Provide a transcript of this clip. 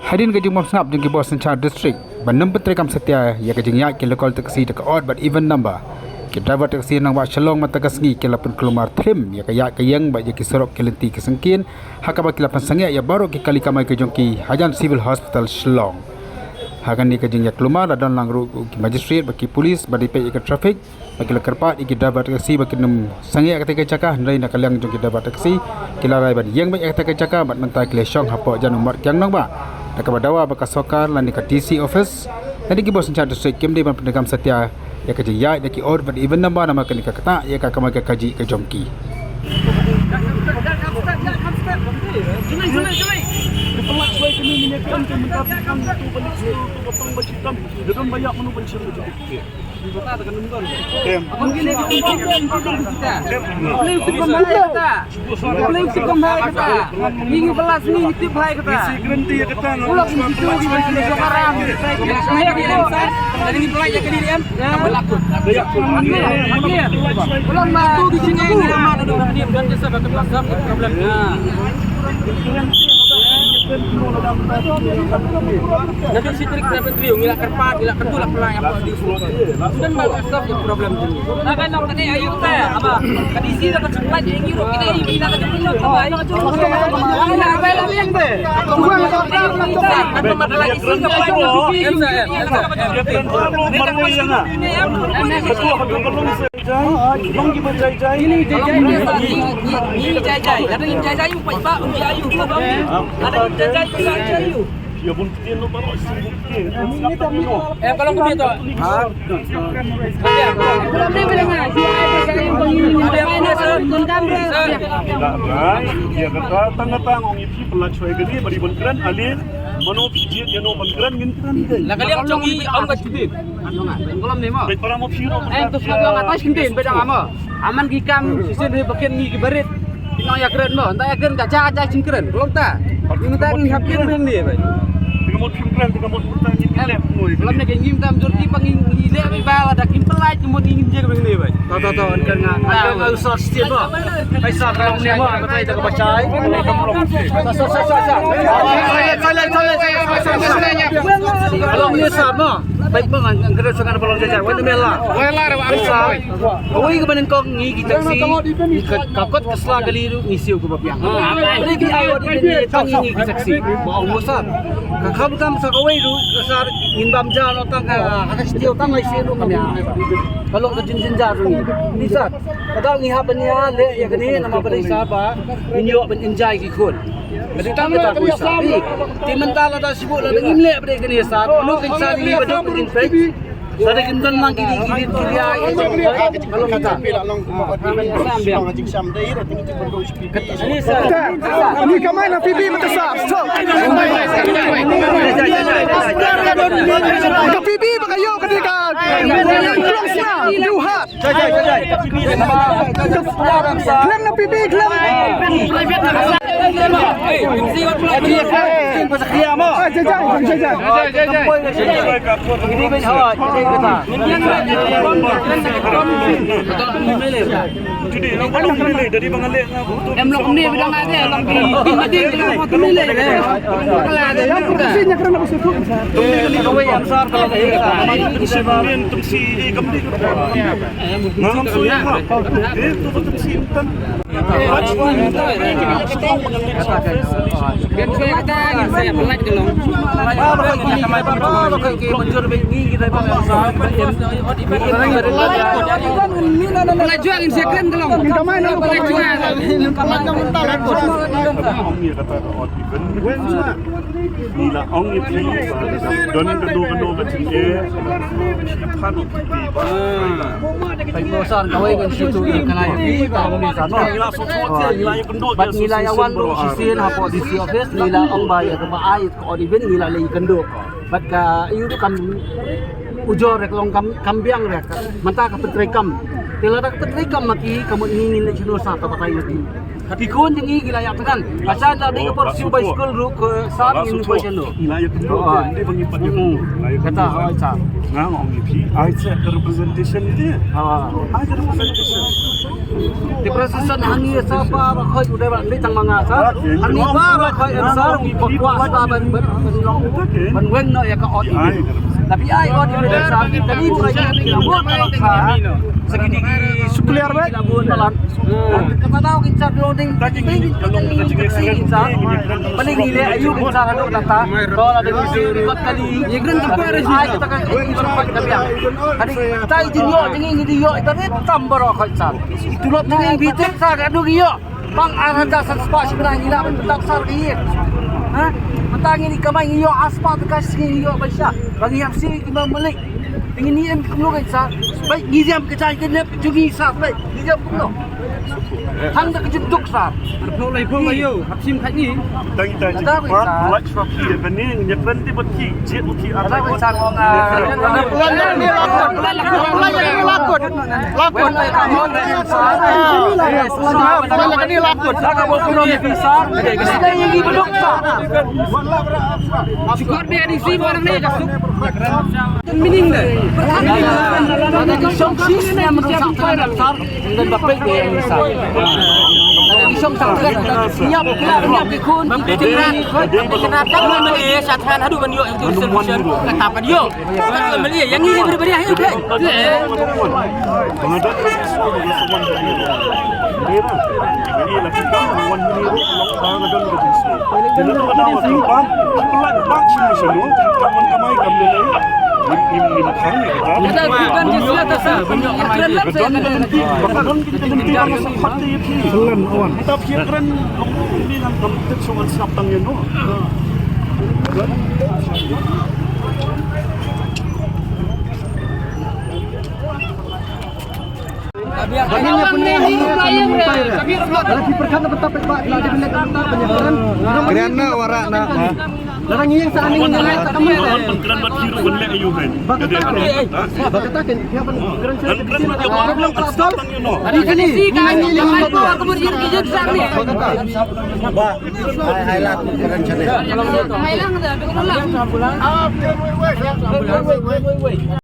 Hadirin kajing mamsap jengki bos Sanchar District Banam Petri Kam Setia ya kajing ya ke lokal taksi dekat odd but even number ke driver taksi nang wa shalong mata kasngi ke lapun kelumar trim ya kaya kayang ba ki sorok ke lenti ke sengkin hakaba ki lapan sangia ya baru ki kali kamai ke jongki Hajan Civil Hospital Shillong hagan ni kajing ya kelumar dan langru ki magistrate baki polis badi pe ke traffic baki lekerpat ki driver taksi baki nem sangia ketika cakah ndai nak kalyang jongki driver taksi kilarai badi yang ba ketika cakah bat mentai klesong hapo jan umar kyang nang ba Nakabadawa bekas sokar lan dekat DC office nanti ki bos Sanchar District kim di ban pendekam setia ya kaji ya deki or but even number nama kini kata ya ka kamaga kaji ke jongki Pelat suai kini minyakan mendapat tu balik tu potong bacitam dengan banyak menu pencuri itu. Di kota tekan nunggu. Mungkin dia kita. Boleh kita. Boleh kita bahaya kita. Minggu belas ni tip bahaya kita. Isi garanti ya kita. Ulang itu kita sekarang. Saya di Lemsar. Tadi ni pelai jaga diri em. Berlaku. Ulang batu di sini ni ramai ada orang diam dan jasa bagi belakang problemnya. Jadi si trik dapat trio ngilak kerpat, ngilak kentu lah pelang apa di sudah bagus stop yang problem ini. Nah kan nak tadi ayu teh apa? Kadi si dapat cepat yang ngiru kita ayu kita tak perlu apa ayu cuma apa lagi yang teh? Atau masalah isi apa yang Long di berjaya ini jaya ada yang jaya pak undi ayu ada yang jaya ayu ya pun kita lo baru sibuk kalau ke tu belum dia bilang si ada yang pengini ada yang dia kata tang-tang orang itu pelat cuai gini beri benkran alih mano pijit ya no benkran ngintran deh lah kali yang congi om kecil kalau ni mah para mau piro tu sudah ngatas kintin bedang ama aman gikam sisi ni bagian ni kibarit tinggal ya keren mah entah ya keren tak caca cingkeren belum tak ini tak ni hampir beng ni baik tinggal mau cingkeren tinggal mau bertanya kilap belum nak ingin tam jordi pangin ile bawah ada kimpelai kemudian ingin je beng ni baik tahu kan ada usah setiap mah paisa kalau ni mah betul tak percaya kalau ni sama baik bang angkat sangat balong jajar wala mela arisa awai ke banin kong ngi kita si kakot kesla galiru ngisiu ke bapiang ada ki ayo di tang ngi kita si baong mosar kakam kam sa kawai ru kasar inbam jan otang ka stiu tang lai siru kamya kalau ke jin jar ru ni sat padal ngi hapanya le ya gani nama pada isaba inyo ben enjoy ki khun jadi tang kita kuisa di mental ada sibuk la ngimle pada gani sat lu kinsa ni pada infek sada kindan lang kiri ay kalau kata ini kamay na pipi matasap so ka pipi ba kayo ketika close na duhat klem na pipi klem jadi nak kalau nilai dari bangale Emlok ni bidang ada, long di mati dengan foto nilai. Kalau ada yang kursinya kerana bersuku kawai yang besar kalau disebabkan tungsi kembali ngam suya itu tungsi intan biar saya kata saya pelat gelong. Pelat jual saya keren gelong. kamay na Pelat jual. kamay na mental ong ni kata ot even nila ong ipi don kendo macam panu Pai bosan kawai kan situ ikan air kalau ni sana. nila sosot nila yang kendo Bat nila awan lu sisin hapo di si office nila ong bayar ke ai ko di ben nila lagi kendo. Bat ka iu tu kam ujo rek long kambiang rek manta ka petrekam. Tila dak petrekam maki kamu ingin le chino sa ta patai lagi. Ikon yang ini gila yang tekan. Asal dah di kepor siu bicycle ru ke saat ini fashion tu. nila yang kendo dia pengimpan Kata Aicha. ngam ong ipi ai representation dia Ha. ai representation Di Precision hani sa para khoi udah bang ni tang manga sa hani para khoi ansar ngi pokwa sa ban weng no ya ka ot ini tapi ai ot ini sa tadi bukan kita buat sa segini sukliar baik buat talan kata tahu kita loading sa paling ile ayu kita ada data kalau ada di record kali ya gran tempere ai kita kan sempat kami tadi kita izin yo jangan ini yo itu tambah khoi sa itu lot dengan bitek sa adu yo bang arada sa spa sebenarnya gila bentak sar iya ha matang ini kamay iyo aspat kasih iyo basya bagi yang si kita balik ingin ni em kuno kan sa baik ngiam kecai kena jungi sa baik ngiam kuno hang dak jeduk sa Pulai yo, hapsim kat ni. Tang tang buat sebab dia bening dia berhenti berki jet berki ada apa kan sa ngong lakon ni lakon sa mo kuno ni visa kasi yang gi beduk sa Syukur dia di sini orang ni kasuk. Mining dah. ada song sis yang merusak terhadap sa dan bapak dia yang sa isong tanggal siap ke kun kenapa kalau Malaysia satran hadu kan yo itu solution kata dia kalau Malaysia yang ini berbeda ayo ke pengadat semua dia lah kita wan meniru long dan begitu jadi pada waktu bang pelak semua kawan kamai kamai ini makanya Kita bukan justru atas banyak keren lah saya Bakal kita tinggal sempat di Selan awan. Kita kira ini nan kompet sungan sapang yun no. lagi perkata betapa pak lagi benar kata penyebaran Kriana wara na. larang yang sa aning nga kami Pengkeran buat hiru benda ayu kan. bakatakin kaya pan keren sa Problem sapang yun no. Hari kini sih kan aku berjir kijut sari. Highlight keren channel. Mailang dah, betul lah.